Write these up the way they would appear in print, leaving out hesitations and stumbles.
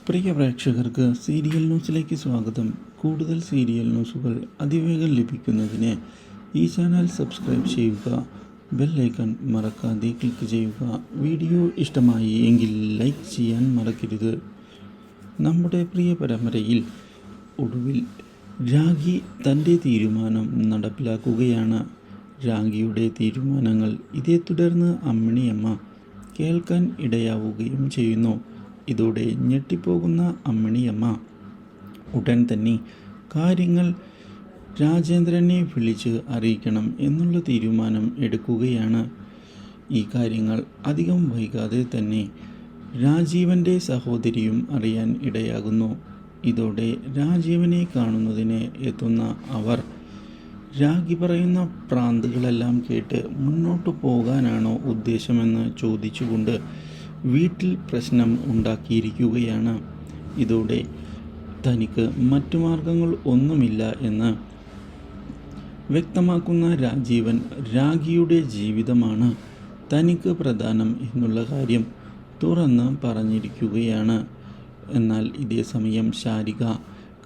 പ്രിയ പ്രേക്ഷകർക്ക് സീരിയൽ ന്യൂസിലേക്ക് സ്വാഗതം. കൂടുതൽ സീരിയൽ ന്യൂസുകൾ അതിവേഗം ലഭിക്കുന്നതിന് ഈ ചാനൽ സബ്സ്ക്രൈബ് ചെയ്യുക, ബെൽ ഐക്കൺ മറക്കാതെ ക്ലിക്ക് ചെയ്യുക. വീഡിയോ ഇഷ്ടമായി എങ്കിൽ ലൈക്ക് ചെയ്യാൻ മറക്കരുത്. നമ്മുടെ പ്രിയ പരമ്പരയിൽ ഒടുവിൽ രാഖി തൻ്റെ തീരുമാനം നടപ്പിലാക്കുകയാണ്. രാഖിയുടെ തീരുമാനങ്ങൾ ഇതേ തുടർന്ന് അമ്മിണിയമ്മ കേൾക്കാൻ ഇടയാവുകയും ചെയ്യുന്നു. ഇതോടെ ഞെട്ടിപ്പോകുന്ന അമ്മിണിയമ്മ ഉടൻ തന്നെ കാര്യങ്ങൾ രാജേന്ദ്രനെ വിളിച്ച് അറിയിക്കണം എന്നുള്ള തീരുമാനം എടുക്കുകയാണ്. ഈ കാര്യങ്ങൾ അധികം വൈകാതെ തന്നെ രാജീവൻ്റെ സഹോദരിയും അറിയാൻ ഇടയാകുന്നു. ഇതോടെ രാജീവനെ കാണുന്നതിന് എത്തുന്ന അവർ രാഖി പറയുന്ന പ്രാന്തുകളെല്ലാം കേട്ട് മുന്നോട്ടു പോകാനാണോ ഉദ്ദേശമെന്ന് ചോദിച്ചുകൊണ്ട് വീട്ടിൽ പ്രശ്നം ഉണ്ടാക്കിയിരിക്കുകയാണ്. ഇതോടെ തനിക്ക് മറ്റു മാർഗങ്ങൾ ഒന്നുമില്ല എന്ന് വ്യക്തമാക്കുന്ന രാജീവൻ രാഖിയുടെ ജീവിതമാണ് തനിക്ക് പ്രധാനം എന്നുള്ള കാര്യം തുറന്ന് പറഞ്ഞിരിക്കുകയാണ്. എന്നാൽ ഇതേ സമയം ശാരിക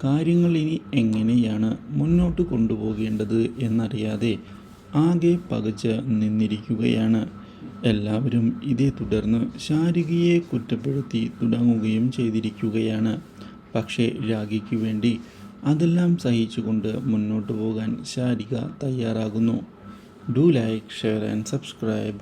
കാര്യങ്ങൾ ഇനി എങ്ങനെയാണ് മുന്നോട്ട് കൊണ്ടുപോകേണ്ടത് എന്നറിയാതെ ആകെ പകച്ച് നിന്നിരിക്കുകയാണ്. എല്ലാവരും ഇതേ തുടർന്ന് ശാരികയെ കുറ്റപ്പെടുത്തി തുടങ്ങുകയും ചെയ്തിരിക്കുകയാണ്. പക്ഷേ രാഖിക്ക് വേണ്ടി അതെല്ലാം സഹിച്ചുകൊണ്ട് മുന്നോട്ട് പോകാൻ ശാരിക തയ്യാറാകുന്നു. Do like, share and subscribe.